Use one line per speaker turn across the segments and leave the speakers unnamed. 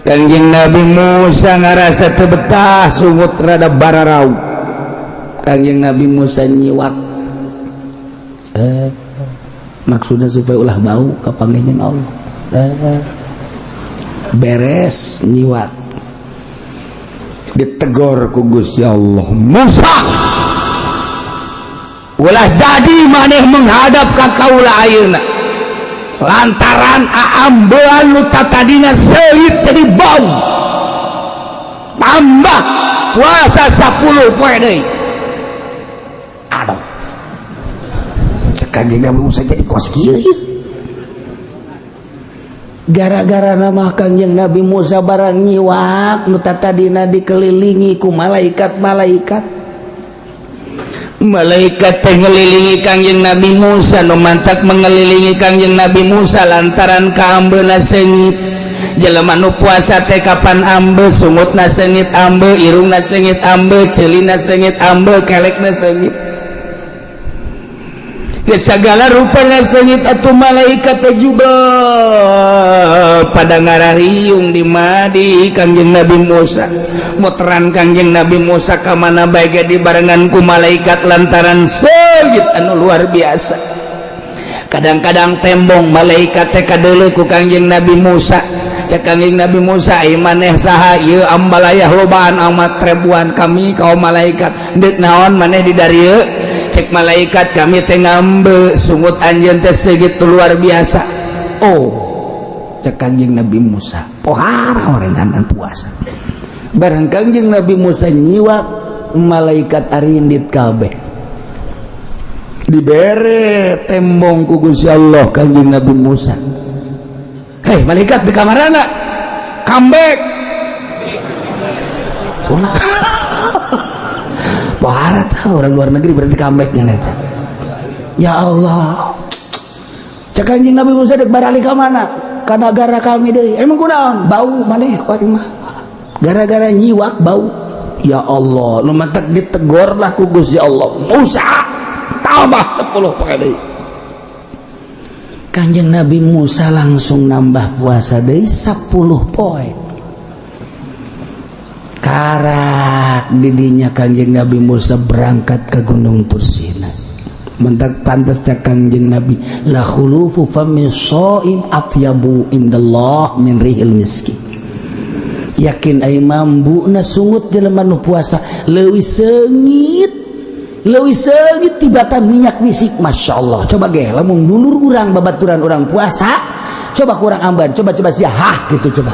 Kangjeng Nabi Musa ngarasa teu betah sungut rada bararau. Kangjeng Nabi Musa nyiwak. Maksudnya supaya ulah bau ka panggenjeun Allah. Beres nyiwak. Ditegor ku Gusti Allah, Musa, ulah jadi maneh menghadap ka kaula ayeuna lantaran aambean nu tatadina seuit jadi bau, tambah puasa 10 poe deui. Aduh, cek Kangjeng Nabi Musa jadi kos kieu gara-gara nama Kangjeng Nabi Musa barang nyiwak nu tatadina dikelilingi ku malaikat teh ngelilingi Kangjeng Nabi Musa nu mantak mengelilingi Kangjeng Nabi Musa lantaran kaambeuna seungit. Jelema nu puasa teh kapan ambe, sungutna seungit ambe, irungna seungit ambe, ceulina seungit ambe, kelekna seungit. Segala rupanya seungit atuh malaikat teh juga pada ngarariung di madi Kangjeng Nabi Musa. Muteran Kangjeng Nabi Musa ka mana bae ge dibarengan ku malaikat lantaran seungit anu luar biasa. Kadang-kadang tembong malaikat teh kadeuleu ku Kangjeng Nabi Musa. Cek Kangjeng Nabi Musa, "Ai maneh saha ieu ambalayah lobaan amat ribuan kami kaum malaikat. Deuk naon maneh di darieu?" Cek malaikat, "Kami teh ngambe sungut anjeun teh segitu luar biasa." Oh, cek Kangjeng Nabi Musa, pohara orenganan puasa. Barang Kangjeng Nabi Musa nyiwak, malaikat arindit kabeh. Dibere tembong ku Gusti Allah Kangjeng Nabi Musa. "Hei malaikat di kamarana, comeback." Parah tau orang luar negeri berarti comebacknya neta. Ya Allah, cek Kangjeng Nabi Musa dek barali ka mana? Ka nagara kami deui. Emang kunaon? Bau maneh kok mah. Gara-gara nyiwak bau. Ya Allah, nu mantak ditegor lah ku Gusti Allah. Musa, tambah 10 poe deui. Kangjeng Nabi Musa langsung nambah puasa deui 10 poe. Karak didinya Kangjeng Nabi Musa berangkat ke Gunung Tursina. Mentak pantas cak Kangjeng Nabi, la khulufu fami shaim atyabu indallah min rihil miski. Yakin ai mambuna sungut jelema nu puasa leuwih seungit tibatan minyak misik. Masya Allah. Coba ge lamun dulur urang babaturan urang puasa, coba kurang amban, coba sia hah gitu coba.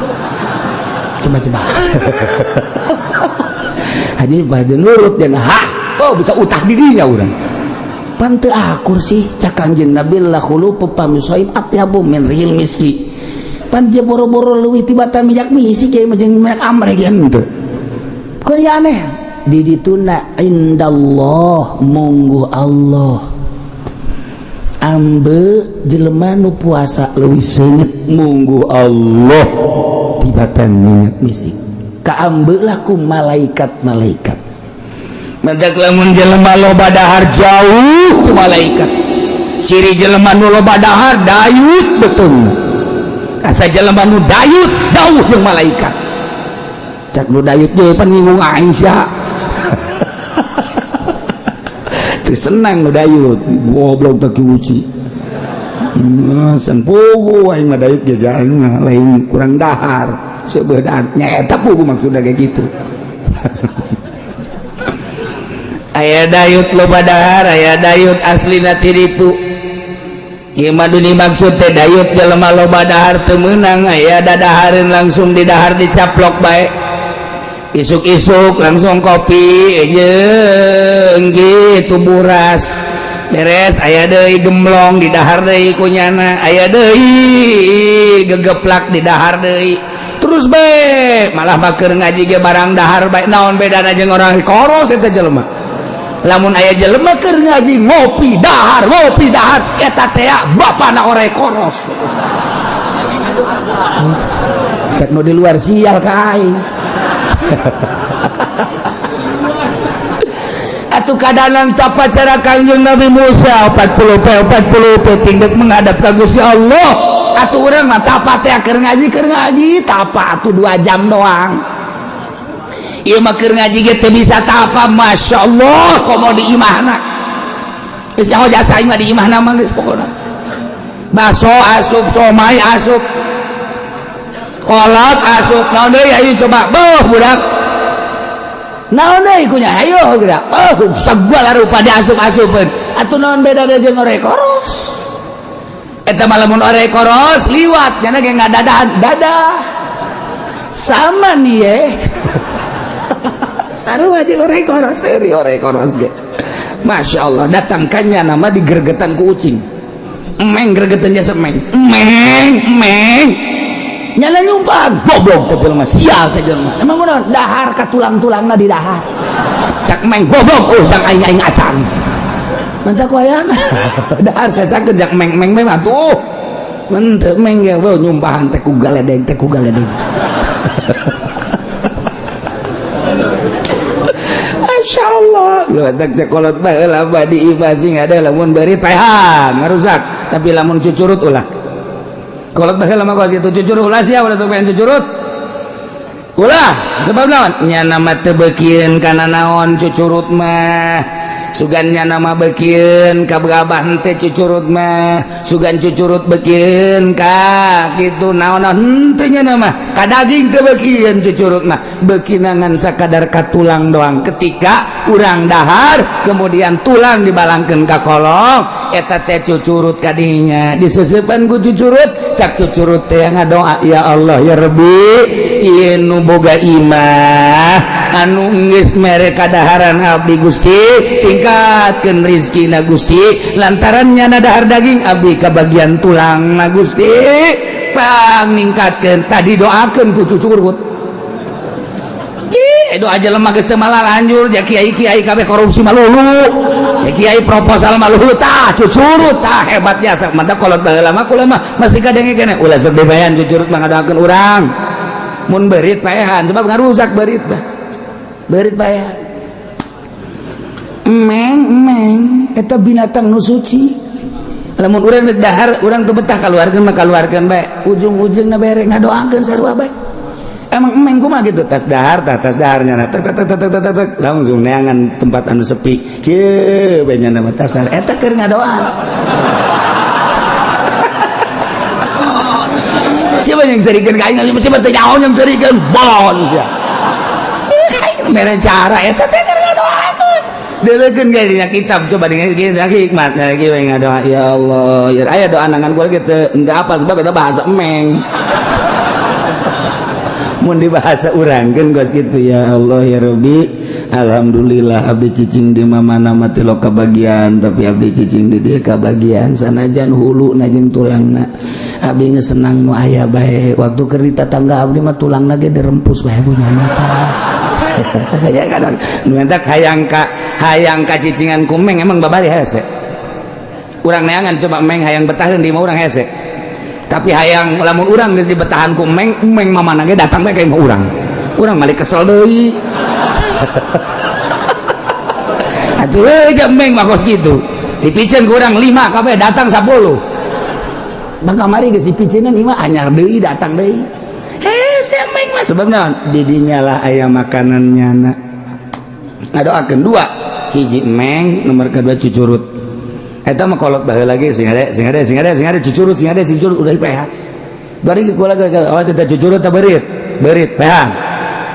Haji pada nurut dan oh bisa utah dirinya urang. Pan teu akur sih cak Kangjeng Nabi la khulufu pamisoim atyabu min rihil miski. Pan je boro-boro leuwih tibatan minyak misik ge jeung minyak amreh gitu. Kok ya aneh. Di dituna indallah munggu Allah. Ambe jelema nu puasa leuwih seungit munggu Allah tibatan minyak misik. Kaambelah ku malaikat-malaikat. Mentak lamun jelema loba dahar jauh ku malaikat. Ciri jelema nu loba dahar dayut betul. Asa jelema nu dayut jauh jeung malaikat. Cak nu dayut ge pan ngingung aing sia. Teu senang nu dayut, goblok teu kiuci. San pugu aing mah dayut ge jalan lain kurang dahar. Sebenarnya nyaeta pugu maksudnya kayak gitu. Aya dayut loba dahar, aya dayut aslina ti ditu. Ieu mah duni maksud teh dayut jelema loba dahar teu meunang, aya dadahareun langsung di dahar dicaplok bae. Isuk-isuk langsung kopi jeung gitu buras. Beres aya deui gemblong di dahar deui kunyana, aya deui gegeplak di dahar deui. Terus bae malah bakeur ngaji ge barang dahar bae. Naon bedana jeung orang koros eta jelema? Lamun aya jelema keur ngaji ngopi dahar eta teh bapana orang koros. Cek nu di luar sial ka aing. Atuh kadanan tapacara Kangjeng Nabi Musa 40 tinggal menghadap ka Gusti Allah. atuh urang mah tapat teh keur ngaji tapat atuh 2 jam doang. Ieu mah keur ngaji ge teu bisa tapa, masyaallah komo di imahna. Geus nyaho jasa aing mah di imahna mah geus pokona. Baso asup, somai asup, kolot asup, naon deui ayo coba beuh budak. Naon deui kunya ayo geura. Oh, sagala rupa diasup-asupkeun. Atuh naon beda jeung orek koros? Eta mah lamun orek koros liwat nya ge dadah. Sama nih ye. Sarua jeung orek koros, seri orek koros ge. Masyaallah datangkannya nama digergetan ku ucing. Emeng gregetan jasa emeng nyala nyumpang goblok teh jelema sial teh jelema emang kunaon dahar ka tulang-tulangna di dahar cak emeng goblok cak aing acan mantap ku ayana dahar kasakeun jak meng mah tuh menteu meng ge nyumpahan teh ku galedeng Masyaallah lu tak cekolot bae lah badi ibasing ada lamun beurit paehan ngarusak tapi lamun cucurut ulah kolot bae lama kos itu cucurut ulah sia ulah sok pengen cucurut ulah sebab naon nya nama teu beukieun kana naon cucurut mah sugan nya nama beukieun ka babah teh cucurut mah sugan cucurut beukieun ka kitu naon henteu nya nama ka daging teu beukieun cucurut mah beukinangan sakadar ka tulang doang ketika urang dahar kemudian tulang dibalangkeun ka kolong eta teh cucurut kadinya diseusepan ku cucurut cak cucurut teh ngadoa ya Allah ya Rabbi ieu nu boga imah anu geus mere kadaharan abdi Gusti tingkatkeun rezekina Gusti lantaran nyana dahar daging abdi kabagian tulang na Gusti paningkatkeun tadi doakeun ku cucurut doa aja lemah geus teu malah lanjur ya kiai kabeh korupsi malulu ya kiai proposal malulu tah cucurut tah hebatnya sak mantap kolot baheula mah kula mah masih kadenge keneh ulah sok bebayan cucurut mah ngadoakeun urang mun beurit paehan sebab ngarusak beurit paehan emeng eta binatang nu suci lamun urang rek dahar urang teu betah kaluarkeun mah kaluarkeun bae ujung-ujungna bere ngadoakeun sarua bae emang emeng kumaha gitu tas daharnya langsung neangan tempat anu sepi kieu bae nya nama tasar eta keur ngadoa siapa yang serikeun ka aing siapa teh nyaho yang serikeun bon sia mere cara eta teh keur ngadoakeun deulekeun ge dina kitab coba dengan hikmatna lagi we ngadoa ya Allah ya aya doa nangan gua gitu enggak apa sebab eta bahasa emeng mun dibahasa urangkeun gos gitu ya Allah ya Rabbi alhamdulillah abdi cicing di mana mati lo kabagian tapi abdi cicing di dia kabagian sanajan hulu najeng tulangna abdi geus senang nu aya bae waktu keur ditatangga abdi mah tulangna ge dirempus bae punya mata ya kadang nu eta hayang ka cicingan ku meng emang babari hese urang neangan coba meng hayang betaheun di mah urang hese tapi hayang lamun urang geus dibetahan ku meng mamana ge datang bae ka imah urang malik kesel deui atuh aja meng mah kos kitu dipicen ku urang 5 kabeh datang 10 bang kamari geus dipiceunan imah anyar deui datang deui si meng mah sebab naon didinya lah aya makanannya na ngadoakeun 2 hiji meng nomor kedua cucurut eta mah kolot baheula lagi sing ada cucurut udah dipeha bari kula awas eta cucurut teh beurit pehan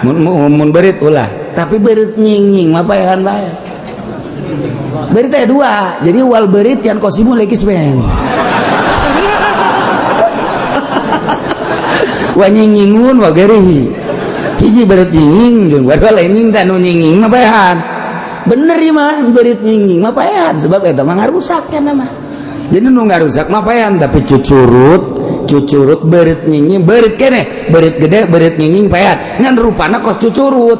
mun beurit ulah tapi beurit nying mah pehan bae beurit teh 2 jadi wal beurit yan kosimu leukis meng wa nyingingun wa gerihi hiji beurit nyinging jeung wadua lain nying teh nu nyinging mah pehan bener ya mah beurit nyinging mah paehan sebab eta mah ngarusaknya nama jadi nu ngarusak mah paehan tapi cucurut beurit nyinging beurit keneh beurit gede beurit nyinging paehan ngan rupana kos cucurut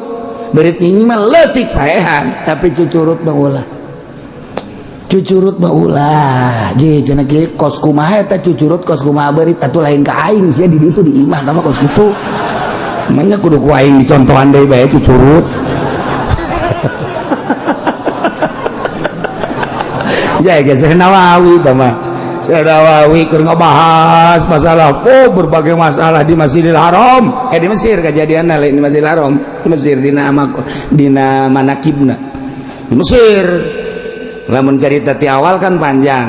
beurit nyinging mah leutik paehan tapi cucurut mah ulah je cenah kieu kos kumaha eta cucurut kos kumaha beurit atuh lain ka aing sia di ditu di imah mah kos kitu manya kudu ku aing dicontohan deui bae cucurut ya geus Nawawi tah mah Syekh Nawawi keur ngebahas masalah berbagai masalah di Masjidil Haram. Di Mesir kejadianna lain di Masjidil Haram. Di Mesir dina manakibna. Di Mesir. Lamun cerita ti awal kan panjang.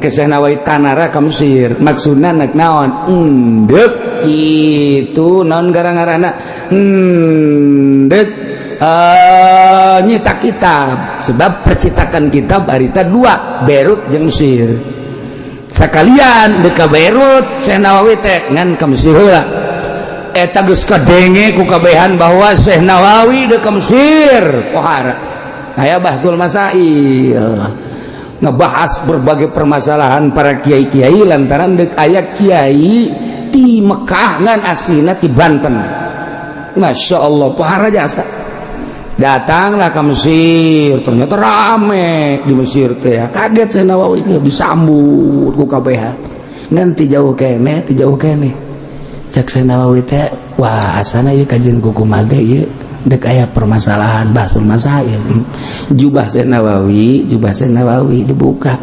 Ke Syekh Nawawi tanara ka Mesir. Maksudna nek naon? Endek kitu naon garang-garana. Endek nyita kitab sebab percetakan kitab harita 2 Beirut jeung Mesir sakalian deka Beirut Syekh Nawawi teh ngan ka Mesir heula eta geus kadenge ku kabehan bahwa Syekh Nawawi deka Mesir pohara aya bahsul masail ngebahas berbagai permasalahan para kiai-kiai lantaran dek aya kiai di Mekah ngan aslina ti Banten. Masya Allah pohara jasa datanglah ke Mesir ternyata rame di Mesir teh kaget Syekh Nawawi disambut ku kabeh ngan ti jauh kene cek Syekh Nawawi teh wah asana ieu kajian ku kumaha ieu dek aya permasalahan bahsul masail jubah Syekh Nawawi dibuka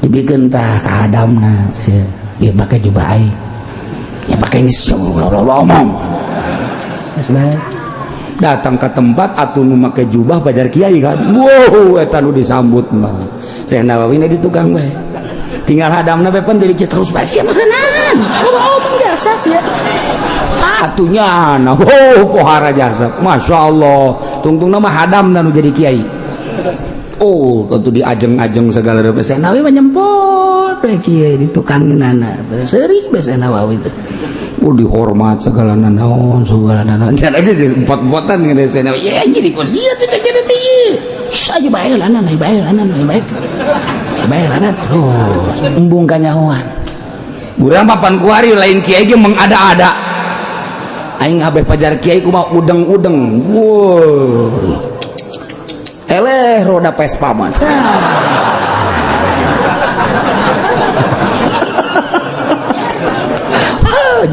dibikeun tah ka hadamna ieu make jubah aing ya make geus ngomong geus bae datang ke tempat atuh nu make jubah pajar kiai kan wow eta nu disambut mah Syekh Nawawi na di tukang bae tinggal hadamna bae pan deui terus bae sia makanan omong biasa sia atunya nah pohara jasa Masya Allah tungtungna mah hadamna nu jadi kiai atuh diajeng-ajeng segala rupa Syekh Nawawi mah nyempot bae kiai di tukang nana seuring bae Syekh Nawawi teh dihormat segala naon jadi empot-empotan ngene sana ya jadi kos dia tuh cek jadi saja bae lanan terus embung kanyahoan urang papan kuari lain kiai ge mengada-ada aing abeh pajar kiai kumaha udeng-udeng woi eleh roda Vespa mah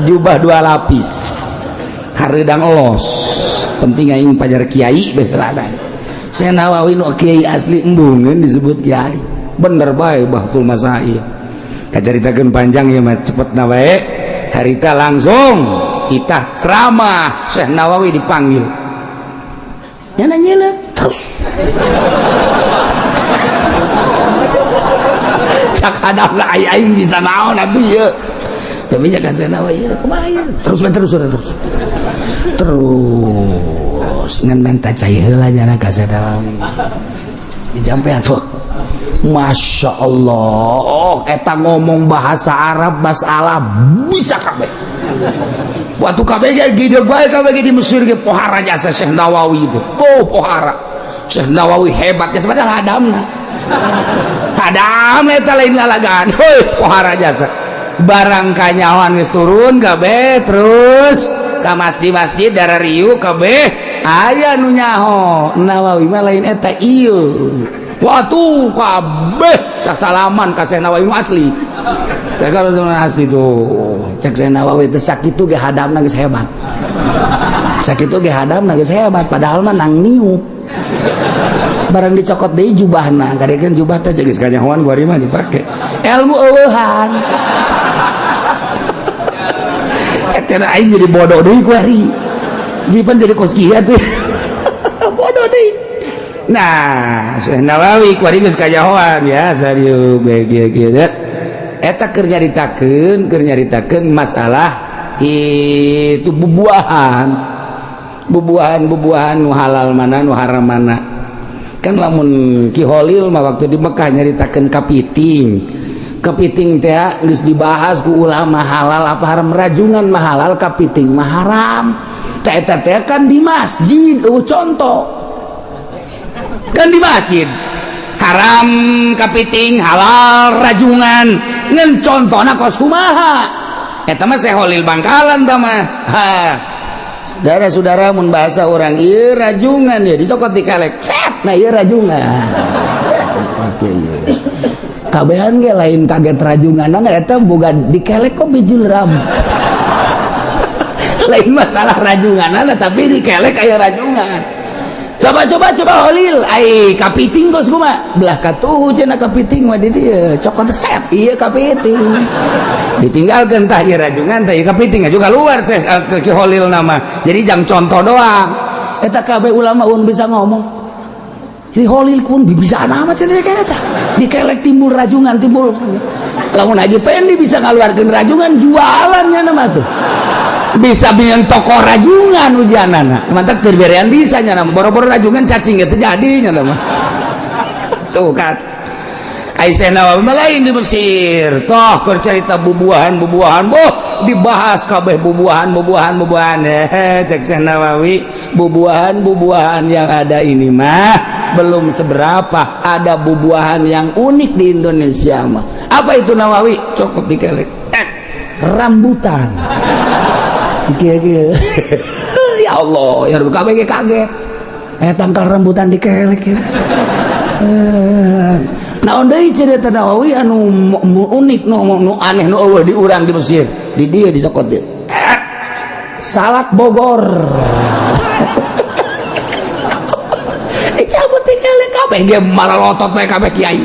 jubah 2 lapis hareudang elos penting aing pajar kiai beuladan Syekh Nawawi nu kiai asli embungeun disebut kiai bener bae bahtul masail kacaritakeun panjang ieu mah cepetna bae harita langsung kita ceramah Syekh Nawawi dipanggil nya nanyeuleuh terus cak hadapna aing bisa naon atuh ieu tapi jangan Syekh Nawawi terus ngan minta cai heula jana ka Syekh Nawawi dijampean tuh Masya Allah eta ngomong bahasa Arab masalah bisa kabeh waktu kabeh ge gideg bae kabeh di Mesir ge pohara jasa Syekh Nawawi itu pohara Syekh Nawawi hebat geus padahal hadamna eta lain lalagaan pohara jasa barang kanyawan geus turun kabeh terus ka masjid darah riu kabeh aya nu nyaho Nawawi mah lain eta ieu watuh kabeh sasalaman ka Syekh Nawawi asli cek kalau asli tuh cek Syekh Nawawi teh sakitu ge hadamna geus hebat sakitu ge hadamna geus hebat padahal mah nang niup barang dicokot deui jubahna gadekeun jubah teh geus kanyahoan kuari mah dipake ilmu eueuhan cara aing jadi bodoh deui ku ari jipan jadi koskiah tuh bodoh deui nah Syekh Nawawi ku ari geus kajahoan ya sarieu kieu eta keur nyaritakeun masalah itu bubuahan nu halal mana nu haram mana kan lamun Ki Holil mah waktu di Mekah nyaritakeun kepiting teh geus dibahas ku ulama halal apa haram rajungan mah halal kepiting mah haram teh eta teh kan di masjid contoh kan di masjid haram kepiting halal rajungan ngan contona kos kumaha eta mah Syekh Holil Bangkalan tah mah saudara-saudara mun bahasa orang ieu rajungan ya dicokot dikelek set nah ieu rajungan kabehan ge lain kaget rajungan eta boga dikelek kok bijul ram lain masalah rajungan tapi dikelek aya rajungan
coba holil kapiting kos kumaha belah katuh cenah kapiting mah di dieu cokot set ieu kapiting ditinggalkeun tah ieu rajungan tah ieu kapiting juga keluar seh ke holil nama jadi jang contoh doang eta kabeh ulama un bisa ngomong si holil kun bisa nama cenah eta dikelek timbul rajungan timbul lamun Haji Pendi bisa ngaluarkeun rajungan jualannya nama tuh bisa bikin toko rajungan hujanana mantap terberean bisa nyana boro-boro rajungan cacing itu jadinya nama tuh kan Aisyah Nawawi lain di Mesir toh keur cerita bubuahan boh dibahas kabeh bubuahan cek Syekh Nawawi bubuahan yang ada ini mah belum seberapa ada bubuahan yang unik di Indonesia mah apa itu Nawawi cokot dikelek rambutan ya Allah ya kabeh kaget tangkal rambutan dikelek ya naon deui cerita Nawawi anu unik nu aneh nu eueuh di urang di Mesir di dieu disokot dieu salak Bogor dicabut dikelek kabeh ge maralotot bae kabeh kiai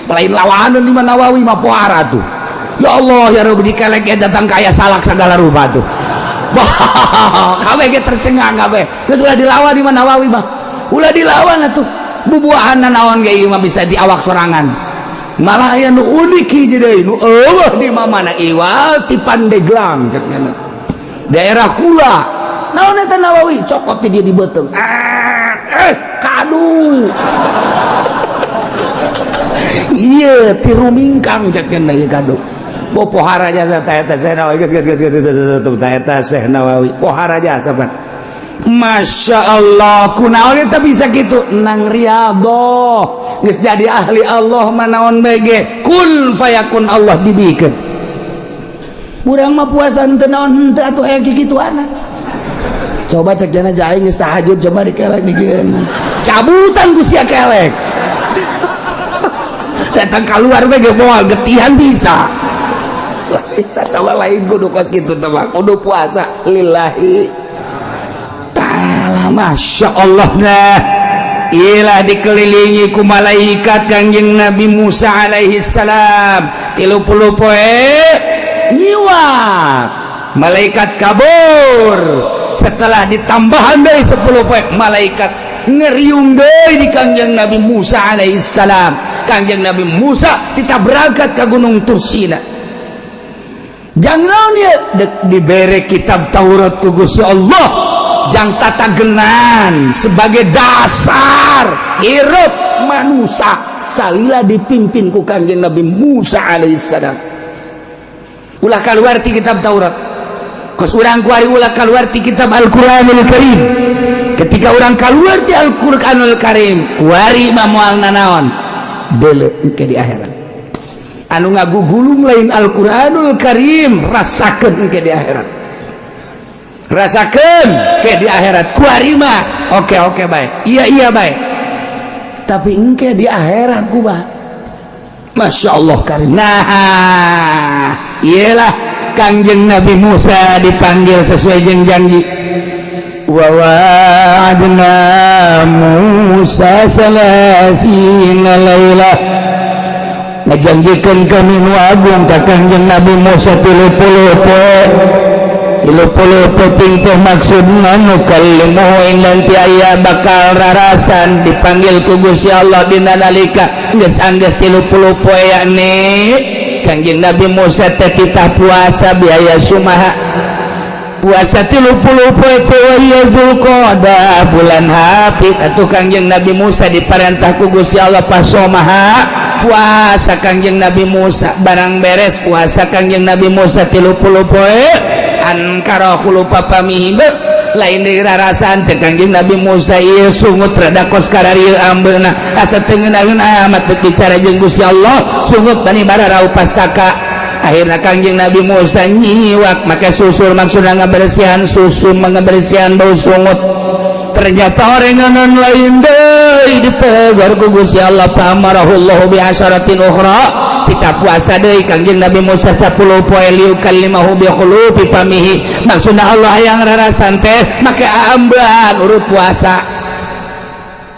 lain lawanan di mana Nawawi mah pohara tuh ya Allah ya Rabbi dikelek datang kaya salak segala rupa tuh kabeh ge tercengang kabeh geus ulah dilawan di mana Nawawi mah ulah dilawan atuh bubuahanna naon ge ieu mah bisa diawak sorangan malah aya nu unik hiji deui nu eueuh di mana iwal ti Pandeglang cenah daerah Kula naon eta Nawawi cokot ti dia di beuteung kadu iya ti rumingkang cenah ieu kadu pohara jasa eta Syekh Nawawi eta Syekh Nawawi pohara jasa Pak Masya Allah kunaon eta bisa gitu nang riyadhah geus jadi ahli Allah manaon bege kun fayakun Allah dibikeun urang mah puasa teu naon henteu atuh aya kikituana coba cek jana jaing geus tahajud coba dikelek dikeun cabutan ku sia kelek datang keluar bege moal getihan bisa tawa lain kudu kos gitu teman kudu puasa lillahi ta'ala Masya Allah nah ialah dikelilingi ku malaikat Kangjeng Nabi Musa alaihi salam 30 poe nyiwak malaikat kabur setelah ditambahan dari 10 poe malaikat ngeriung deui di Kangjeng Nabi Musa alaihi salam Kangjeng Nabi Musa kita berangkat ke Gunung Tursina jangan dia diberi kitab Taurat ku Gusti Allah jang tata genan sebagai dasar hirup manusia salila dipimpin ku Kangjeng Nabi Musa alaihissalam ulah keluar ti kitab Taurat kos urang kuari ulah keluar ti kitab Al-Quranul Karim ketika orang keluar ti Al-Quranul Karim kuari mamual nanaon deuleu engke di akhirat anu ngagugulung lain Al-Quranul Karim rasakeun ke di akhirat rasakeun ke di akhirat kuari mah oke baik iya baik tapi engke di akhirat ku bah Masya Allah Karim nah iyalah Kangjeng Nabi Musa dipanggil sesuai jeung janji wa wa'adna Musa 30 lailah ngajanjikeun kami nu agung ka Kangjeng Nabi Musa 30 poe 30 penting teh maksudna nu kallimuhu nanti aya bakal rarasan dipanggil ku Gusti Allah dina nalika geus anggeus 30 poe yakni Kangjeng Nabi Musa teh titah puasa biaya sumaha puasa 30 poe teh ieu Zulqa'dah bulan hapit atuh Kangjeng Nabi Musa diparentah ku Gusti Allah pasomaha puasa Kangjeng Nabi Musa barang beres puasa Kangjeng Nabi Musa 30 poe ankara lupa pamihi lain deui rarasan cek Kangjeng Nabi Musa ieu sungut rada kos kararieu ambeuna asa teu ngeunaheun amat teu bicara jeung Gusti Allah sungut bani bararau pastaka akhirna Kangjeng Nabi Musa nyiwak make susul maksudna ngabersihan susu ngabersihan bau sungut ternyata orenganan lain deui ditegur ku Gusti Allah pamarahullahu bi asyaratin ukhra kita puasa deui Kangjeng Nabi Musa 10 poe liu kalimahu bi khulufi famihi maksudna Allah yang rarasan teh make amban urut puasa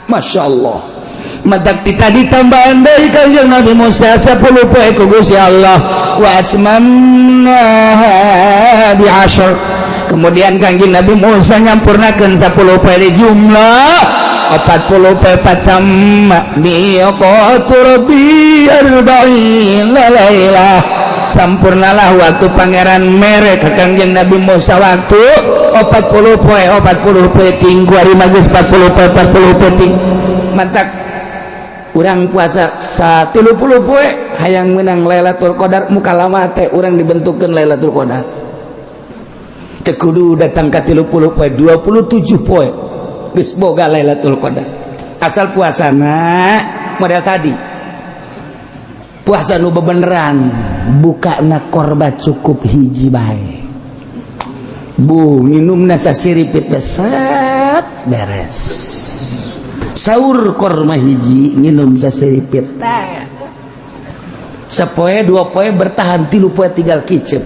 Masya Allah matak kita ditambahan dari kanjeng Nabi Musa 10 poe ku Gusti Allah wa atmamna bi asyr kemudian kanjeng Nabi Musa nyampurnakeun 10 poe di jumlah 40 poe patamma miqatu rabbi 40 lailah sampurnalah waktu pangeran mere ke kanjeng Nabi Musa waktu 40 poe ting kuari magis 40 poe ting mantak urang puasa 30 poe hayang menang Lailatul Qadar muka lama teh urang dibentukkeun Lailatul Qadar teu kudu datang ka 30 poe 27 poe geus boga Lailatul Qadar asal puasana model tadi puasa nu bebeneran bukana korba cukup hiji bae bu nginumna sasiripit beset beres sahur korma hiji nginum sasiripit sepoe 2 poe bertahan 3 poe tinggal kicep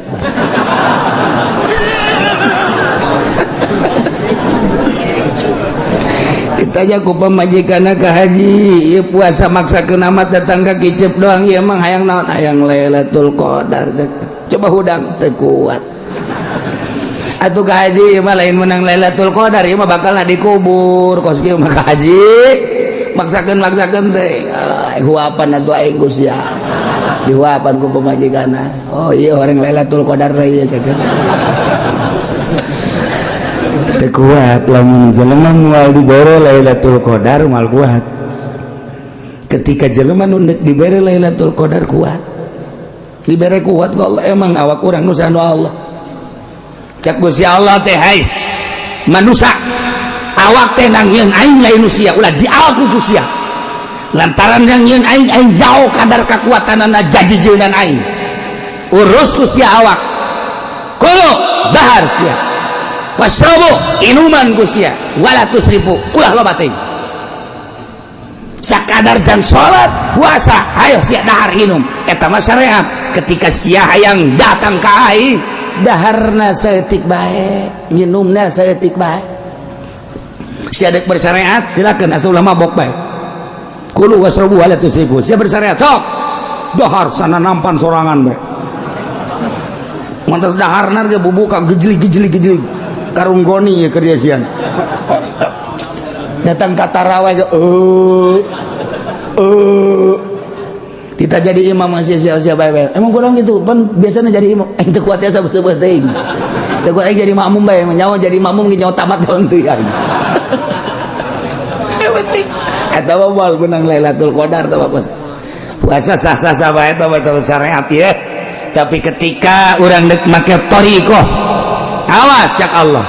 ditanya ku pamajikanna ka haji ieu puasa maksakeun amat datang ka kicep doang ieu mah hayang naon hayang Lailatul Qadar coba hudang teu kuat atuh ka haji mah lain menang Lailatul Qadar ieu mah bakalna dikubur kos kieu mah ka haji maksakeun teh huapan atuh aing Gusti ya dihuapan ku pamajikanna oh iya orang Lailatul Qadar ieu ceuk teu kuat lamun jelema moal dibere Lailatul Qadar moal kuat ketika jelema nu dibere Lailatul Qadar kuat dibere kuat ku Allah emang awak urang nu sanu Allah cak Gusti Allah teh hais manusia awak teh nangieun aing lain usia ulah dialku usia lantaran yang nyeun aing jauh kadar kekuatanana jajijeunan aing urus usia awak kulo dahar sia wasrobo inuman usia wala tusrifu ulah loba teuing sakadar jang salat puasa hayo sia dahar inum eta mah syariat ketika sia hayang datang ka aing daharna saeutik bae nginumna saeutik bae sia deuk bersyariat silakeun asa ulah mabok bae kulu wasrobu wala tusrifu sia bersyariat sok dahar sana nampan sorangan bae mantas daharna ge bubuka gejli karunggoni keur dia sian datang ka tarawih ge kita jadi imam masih siapa emang kurang gitu pan biasanya jadi imam teu kuat ya sabeuh teuing teu kuat jadi makmum bae nyawa jadi makmum ge nyawa tamat daun teu ya eta mah menang Lailatul Qadar teh puasa sah-sah bae teh betul syariat ya tapi ketika urang deuk make thariqah awas cak Allah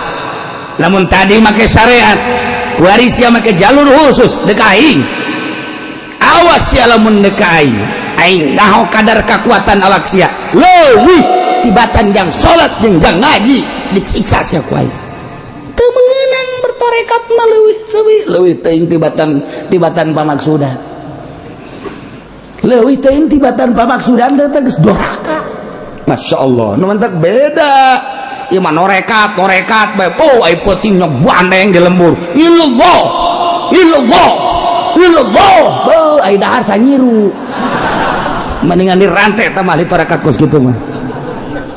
lamun tadi make syariat kuari sia make jalur khusus deuk aing awas sia lamun deuk aing naho kadar kekuatan awak sia leuwih tibatan jang salat jeung jang ngaji disiksa sia ku aing teu meunang bertorekat mah leuwih teuing tibatan pamaksudan leuwih teuing tibatan pamaksudan teh geus doraka masyaallah nu mantak beda ieu mah norekat bae po ai peuting nyobandeng di lembur illallah ai dahar sanyiru mendingan dirantai tamah ditorekat kos kitu mah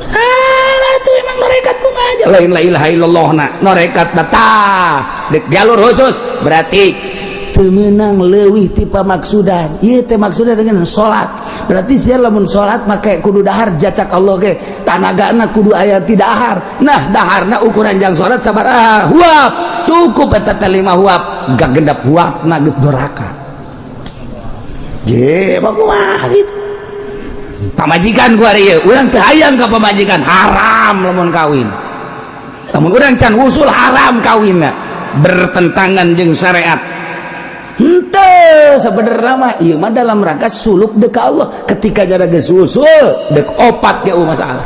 salah tuh emang norekat kumaha aja lain la ilaha illallah na norekat tah dek jalur khusus berarti teu meunang leuwih ti pamaksudan ieu teh maksudna dengan salat berarti sia lamun salat make kudu dahar jacak Allah ge tanagana kudu aya ti dahar nah daharna ukuran jang salat sabaraha huap cukup eta teh 5 huap gagendap huapna geus doraka je bakumaha gitu pamajikan ku ari ieu urang teu hayang ka pamajikan haram lamun kawin lamun urang can usul haram kawinna bertentangan jeung syariat henteu sabenerna mah ieu mah dalam rangka suluk deuk ka Allah ketika jara geus usul deuk opat ge masalah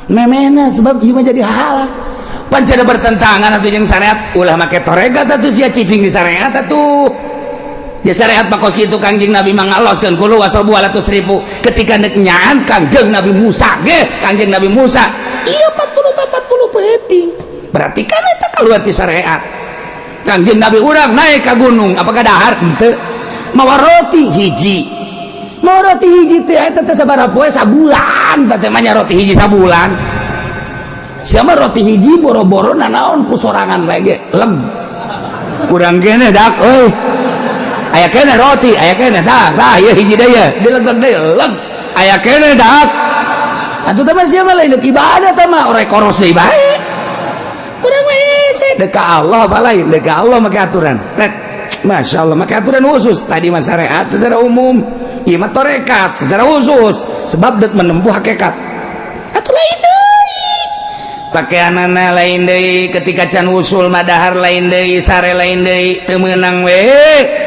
memena sebab ieu mah jadi halal pan cenah bertentangan atuh jeung syariat ulah make toregat atuh sia cicing di syariat atuh ya syariat pakos kitu Kangjeng Nabi mangaloskeun kulu wasrobu wala tusrifu ketika neuk nyaan Kangjeng Nabi Musa ge Kangjeng Nabi Musa ieu 40 peting berarti kan eta kaluar ti syariat Kangjeng Nabi urang naik ke gunung apakah dahar henteu mawa roti hiji teh eta teh sabaraha poe sabulan teh mah roti hiji sabulan siapa roti hiji boro-boro nanaon ku sorangan lagi leg kurang kene dak euy aya kene roti aya kene dak tah ieu hiji deui dilegeg deui leg aya kene dak atuh teh mah siapa lain ibadah teh mah orek koros deui bae urang mah hese deuk Allah balain deuk Allah make aturan Masya Allah make aturan khusus tadi mah syariat secara umum ieu mah tarekat secara khusus sebab deuk menempuh hakikat atuh lain pakaianana lain deui ketika can usul madahar lain deui sare lain deui teu meunang we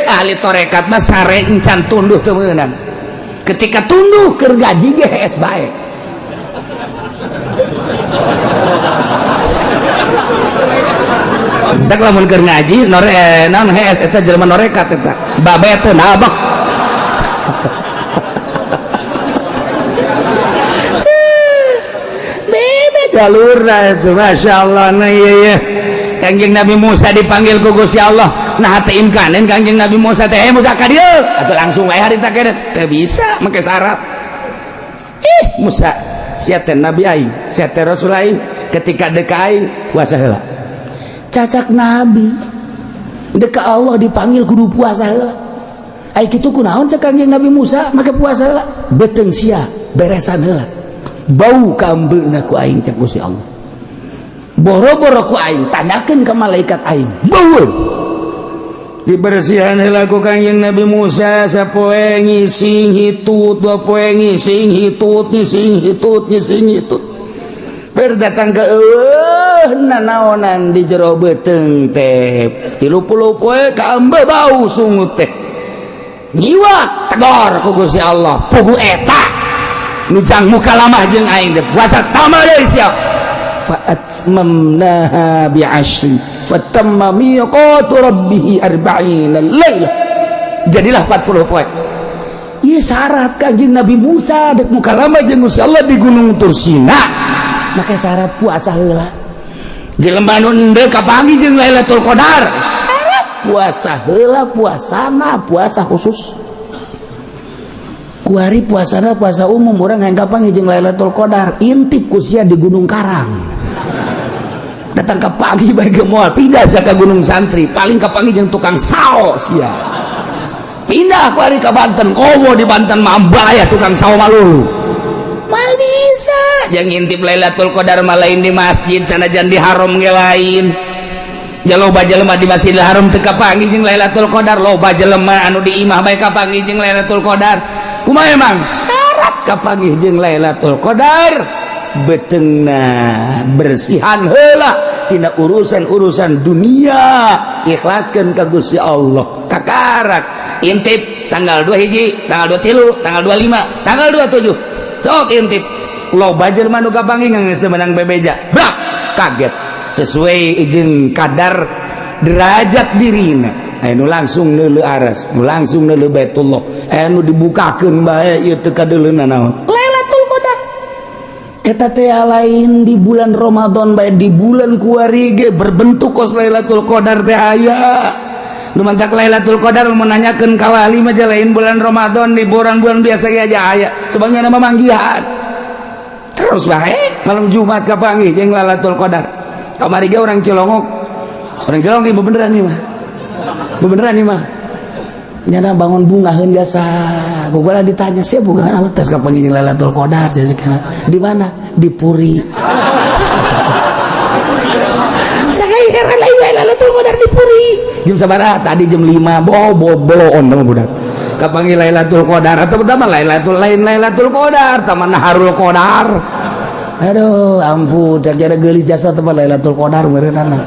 ahli tarekat mah sare encan tunduh teu meunang ketika tunduh keur gaji ge hees bae dak lamun keur ngaji naon hees eta jelema norekat eta babe teh nabak jalurna itu Masya Allah nah iya Kangjeng Nabi Musa dipanggil ku Gusti Allah nah teuing kanen Kangjeng Nabi Musa teh Musa ka dieu atuh langsung wae harita kene teu bisa make syarat Musa sia teh Nabi aing sia teh Rasul aing ketika deuk ka aing puasa heula cacak Nabi deuk ka Allah dipanggil kudu puasa heula ai kitu kunaon cek Kangjeng Nabi Musa make puasa heula beteung sia beresan heula bau kambeuna ku aing cek Gusti Allah boro-boro ku aing tanyakeun ka malaikat aing bau dibersihan heula ku Kangjeng Nabi Musa sapoe ngising hitut dua poe ngising hitut berdatang ke nanaonan di jero beuteung teh 30 poe ka ambe bau sungut teh nyiwak tegor ku Gusti Allah pugu eta nujang muka lama jeung aing teh puasa tamal deui sia fa atmamnaha bi 'ashrin fatamma miqatu rabbih 40 lailah jadilah 40 poe ieu syarat Kanjeng Nabi Musa dek muka lama jeung Gusti Allah di Gunung Tursina make syarat puasa heula jelema nu endeu kapanggih jeung Lailatul Qadar syarat puasa heula puasana puasa khusus kuari puasana puasa umum orang yang gampang jeung Lailatul Qadar intip kusia di Gunung Karang datang ke pagi bae moal pindah sia ka Gunung Santri paling kapangi jeung tukang sao sia pindah kuari ka Banten komo di Banten mamba aya tukang sao malulu mal bisa yang intip Lailatul Qadar mah lain di masjid sanajan di haram ge lain jaloba jelema di Masjidil Haram teu kapangi jeung Lailatul Qadar loba jelema anu di imah bae kapangi jeung Lailatul Qadar kumaha emang syarat kapanggih jeung Lailatul Qadar beteungna bersihan heula tina urusan-urusan dunia ikhlaskeun ka Gusti Allah kakarak intip tanggal 2 hiji tanggal 23 tanggal 25 tanggal 27 sok intip loba jelema nu kapanggih geus menang bebeja brak kaget sesuai jeung kadar derajat dirina anu langsung neuleuh aras nu langsung neuleuh Baitullah anu dibukakeun bae ieu teu kadeuleuna naon Lailatul Qadar eta teh lain di bulan Ramadan bae di bulan kuari ge berbentuk kos Lailatul Qadar teh aya nu mantak Lailatul Qadar mun nanyakeun ka wali mah lain bulan Ramadan di bulan biasa ge aja aya sebagna nama manggihan terus bae malam Jumat kapanggih jeung Lailatul Qadar kamari ge orang Cilongok ieu beneran nih mah beneran nih mah nyana bangun bungaheun biasa gugula ditanya sia bungaheun apa tes kapanggih jeung Lailatul Qadar jasekana di mana di Puri sakai heran lain Lailatul Qadar di Puri jam sabaraha tadi jam 5 boloon mah budak kapanggih Lailatul Qadar atau pertama Lailatul Qadar taman Naharul Qadar aduh ampun cara geulis jasa teman Lailatul Qadar meureunana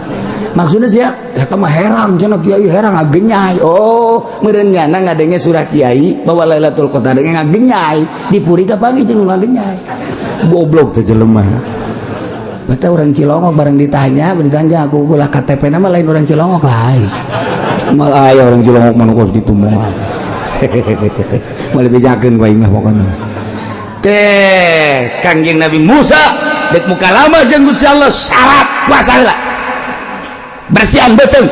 maksudnya sih kata mah heran cenah kiai heran ngagenyai oh meureun ngana ngadenge surah kiai bahwa Lailatul Qadar ngagenyai di Puri kapanggih jeung ngagenyai goblok teh jelema bata orang Cilongok bareng ditanya aku ulah KTP nama lain orang Cilongok lain malah aya orang Cilongok mah kos kitu mah malih bejakeun ku aing mah pokona teh Kangjeng Nabi Musa dek muka lama jeung Gusti Allah syarat puasa heula bersihan betul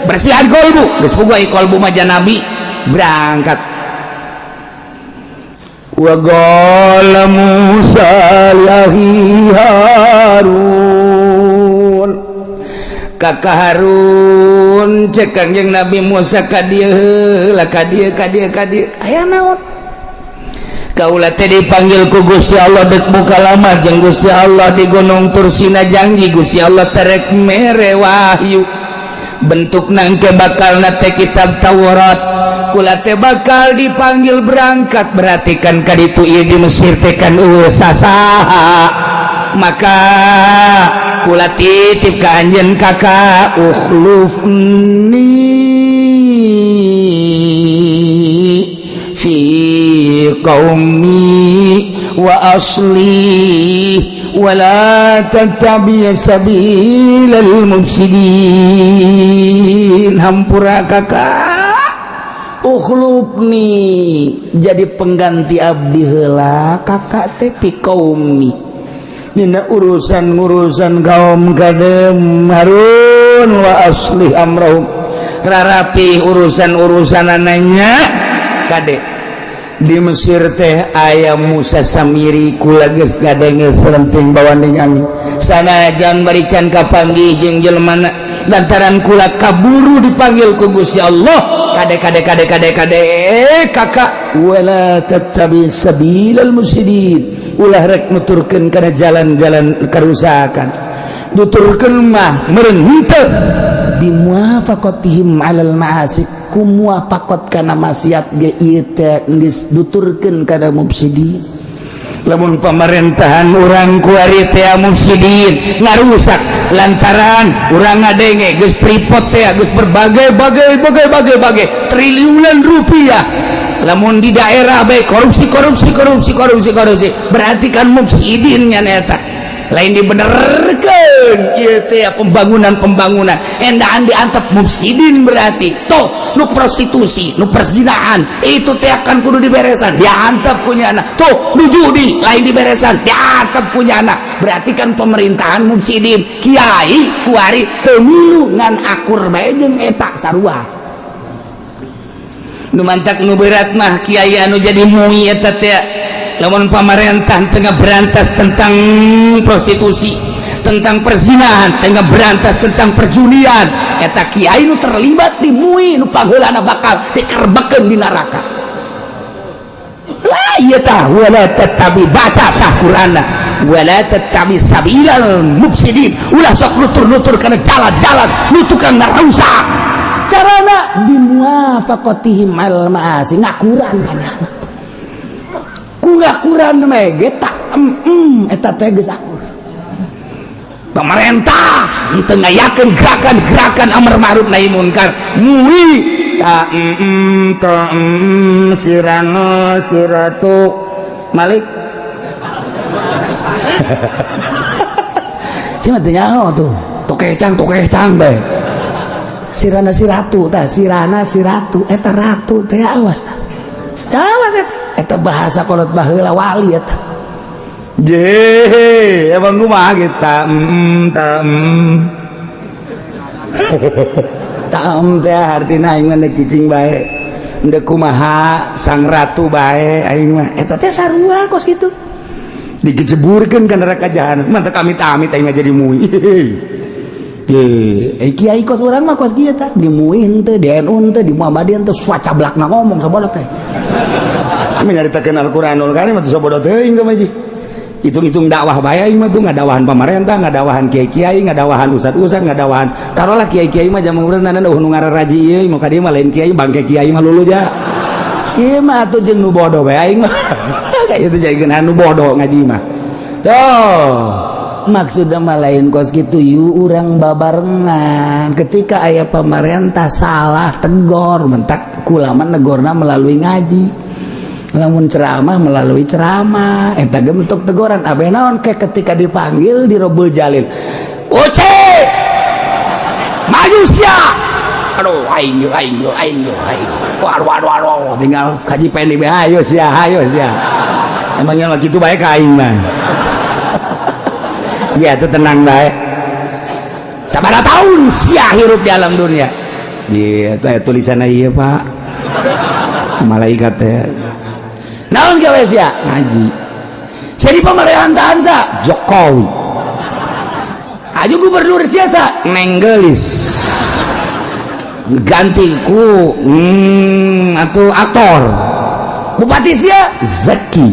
bersihan kolbu geus boga kolbu mah nabi berangkat wa qala Musa lihi Harun kakak Harun cek Kangjeng Nabi Musa ka dieu heula ka dieu aya naon kaula teh dipanggil ku Gusti Allah dek buka lama jeung Gusti Allah di Gunung Tursina janji Gusti Allah terek mere wahyu bentuk nangke bakal nate kitab Taurat kula teh bakal dipanggil berangkat berarti kan kaditu ieu di Mesir teh kan saha maka kula titip ka anjeun kakak ukhlufni fi qaumi wa asli wa la tattabi' sabilal mufsidin hampura kakak ukhlufni jadi pengganti abdi heula kakak teh fi qaumi dina urusan kaum kadem Harun wa asli amrahum rarapi urusan anaknya kade di Mesir teh aya Musa Samiri kula geus ngadenge selenting bawanding angin sanajan barican kapanggih jeung jelmana lantaran kula kaburu dipanggil ku Gusti Allah kade kakak wala tattabi sabilal mufsidin ulah rek nuturkeun kana jalan-jalan karusakan nuturkeun mah meureun henteu bimuafaqatihim alal ma'asi kumuafaqat kana maksiat ge ieu teh geus nuturkeun kana mufsidin lamun pemerintahan urang ku ari teh mufsidin ngarusak lantaran urang ngadenge geus pripot teh geus berbagai triliunan rupiah lamun di daerah baik korupsi berarti kan mufsidin nya eta lain dibenerkeun ieu teh pembangunan endaan diantep mufsidin berarti toh nu prostitusi nu perzinahan itu teh akan kudu diberesan diantep punyana tuh nu judi lain diberesan diantep punyana berarti kan pemerintahan mufsidin kiai kuari teu milu ngan akur bae jeung eta sarua nu mantak nu berat mah kiai anu jadi mui eta teh lamun pamarentah tengah berantas tentang prostitusi tentang perzinahan tengah berantas tentang perjudian eta kiai nu terlibat di mui nu pageulana bakal dikerbekeun di neraka lah ieu tah wala tattabi baca tah Qur'anna wala tattabi sabilal mufsidin ulah sok nutur kana jalan-jalan nu tukang ngarusak carana bimuafaqatihim al ma'asi ngakuran kana kurang mege tak eta teh geus akur pemerintah teu ngayakeun gerakan amar ma'ruf nahi munkar muih ta sirano siratu malik cima teh nyaho tuh tokecang bae sirana siratu tah sirana siratu eta ratu teh awas tah awas eta bahasa kolot baheula wali eta je emang kumaha kita teh artina aing mah cicing bae endeu kumaha sang ratu bae aing mah eta teh sarua kos kitu dijeburkeun ka neraka jahanam mantep amit-amit aing mah jadi mui kiai kos urang mah kos kieu tah di mui henteu di NU henteu di Muhammadiyah henteu swacablakna ngomong sabodo teh menyaritakeun Al-Qur'anul Karim atuh sabodo teuing ka maji hitung-hitung dakwah bae aing mah tuh ngadawahan pamarentah ngadawahan kiai-kiai ngadawahan ustad-ustad ngadawahan tarolah kiai-kiai mah jaman urang nana nu ngararaji ieu mah ka dieu mah lain kiai bangke kiai mah luluja ieu mah atuh jeung nu bodoh bae aing mah kayak itu jadikeun anu bodoh ngaji mah tuh maksudna mah lain kos kitu yu urang babarengan ketika aya pamarentah salah tegor mentak kula mah negorna melalui ngaji lamun ceramah melalui ceramah eta ge bentuk teguran abe naon ke ketika dipanggil di Robul Jalil uce maju sia aduh aing waduh tinggal kaji pendek bae ayo sia emangnya lagi kitu bae ka aing mah ya itu tenang bae sabaraha tahun sia hirup di alam dunia Iya, tulisan iya Pak. Malaikat teh. Naon gawe sia? Ngaji. Jadi pemerintahan sa Jokowi. Aju gubernur siasa Nenggelis. Ganti ku atau aktor. Bupati sia Zaki.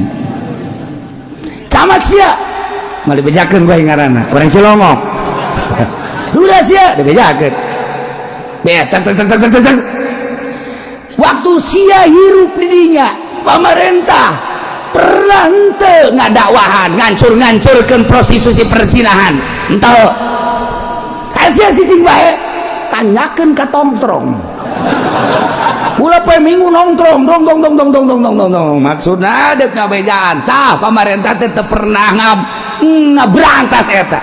Camat sia malah dibejakeun bae ngaranna. Orang Cilongok. Lurah sia dibejakeun. Waktu sia hirup di dinya pemerintah pernah ente ngadakwahan ngancur-ngancurkan prostitusi persinahan ente asia siting bae tanyakan ke tongtrong ulah poe minggu nongtrong dong maksudna ada ngabejaan tah pemerintah tetep pernah ngaberantas eta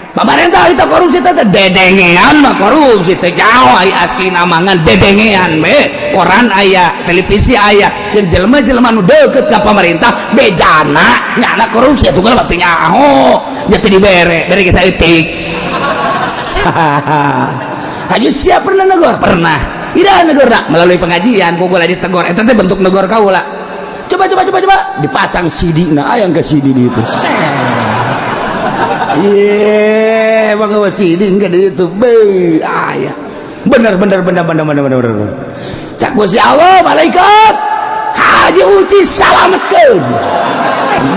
pemerintah itu korupsi teh dedengean mah korupsi teh jauh aya asli namangan dedengean be koran aya televisi aya jeung jelema-jelema nu deukeut ka pemerintah bejana nyana korupsi atuh mah teu nyaho nya teu dibere bere ge saeutik hayu sia pernah negor pernah ira negorna melalui pengajian kugula ditegor eta teh bentuk negor kaula coba dipasang CD-na aya ke CD di itu iya bang CD enggak di itu ayah bener cak Gusti Allah malaikat haji uji salametkeun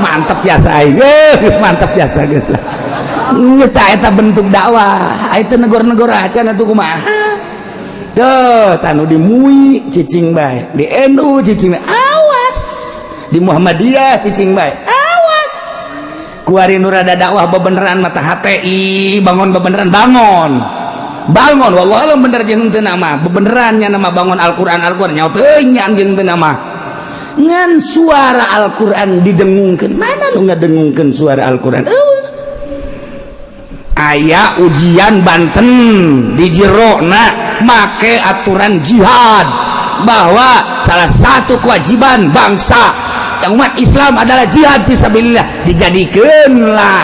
mantep biasa geus mantep biasa geus lah eta bentuk dakwah eta negor-negor acan atuh kumaha teu tanu di MUI cicing bae di NU cicing bae awas di Muhammadiyah cicing bae awas kuari nu rada dakwah bebeneran mata HTI bangun bebeneran bangun wallah bener jeung teu nama bebenerannya nama bangun Al-Qur'an nyaho teuing nya jeung teu nama ngan suara Al-Qur'an didengungkeun mana nu ngadengungkeun suara Al-Qur'an aya ujian Banten di jerona make aturan jihad bahwa salah satu kewajiban bangsa umat Islam adalah jihad fisabilillah dijadikeunlah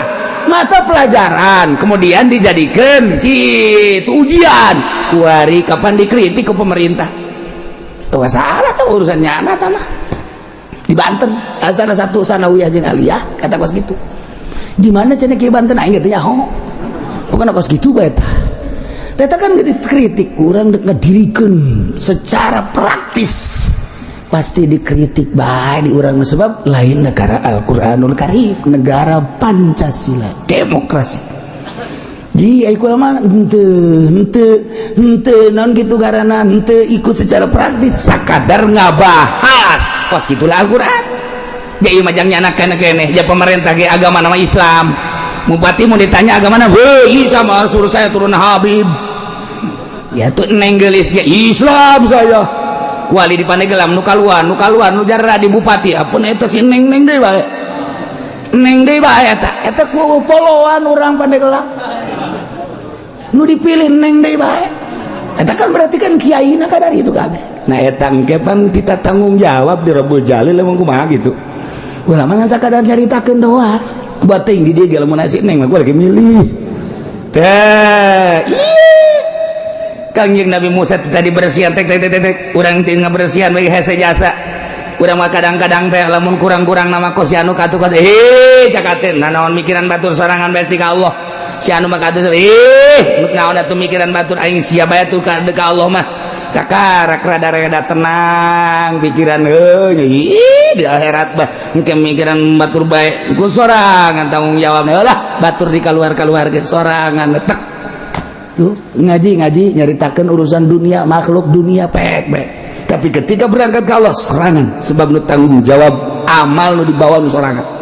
mata pelajaran kemudian dijadikan gitu ujian kuari kapan dikritik ke pemerintah tuh salah tuh urusannya anak mah di Banten salah satu sanawiyah jeung aliyah kata kos gitu di mana cenah ki Banten aing teh nyaho bukan kos gitu bae tah eta kan dikritik urang dek ngadirikeun secara praktis pasti dikritik baik di urang sebab lain negara Al-Qur'anul Karim negara Pancasila demokrasi ji aku mah henteu naon kitu garana henteu ikut secara praktis sakadar ngabahas kos gitulah Al-Qur'an ya ieu mah jang nyanakeun keneh ja pemerintah ge agama nama Islam bupati mau ditanya agama mana heuh sama suruh saya turun Habib ya tuh nenggelis ge Islam saya wali di Pandeglang nu kaluan nu jarra di bupati apun eta si neng deui bae eta ku poloan urang Pandeglang nu dipilih neng deui bae eta kan berarti kan kiaina kadari itu kabeh nah eta engke pan kita tanggung jawab di Rabbul Jalil lamun kumaha gitu ulama ngan sakadar nyaritakeun doa buat tinggi dia ge lamun nasi neng mah gua lagi milih teh Kangjeng Nabi Musa tadi bersihan tek urang teu ngabersihan we hese jasa urang mah kadang-kadang teh lamun kurang-kurang nama kos si anu katu cakateun naon mikiran batur sorangan bae ka Allah si anu mah katu naon atuh mikiran batur aing sia bae tuh ka Allah mah kakarak rada tenang pikiran di akhirat bah engke mikiran batur bae ku sorangan tanggung jawabna lah batur di kaluar ge sorangan tek ngaji nyaritakan urusan dunia makhluk dunia pek tapi ketika berangkat ke Allah serangan sebab nu tanggung jawab amal nu dibawa nu sorangan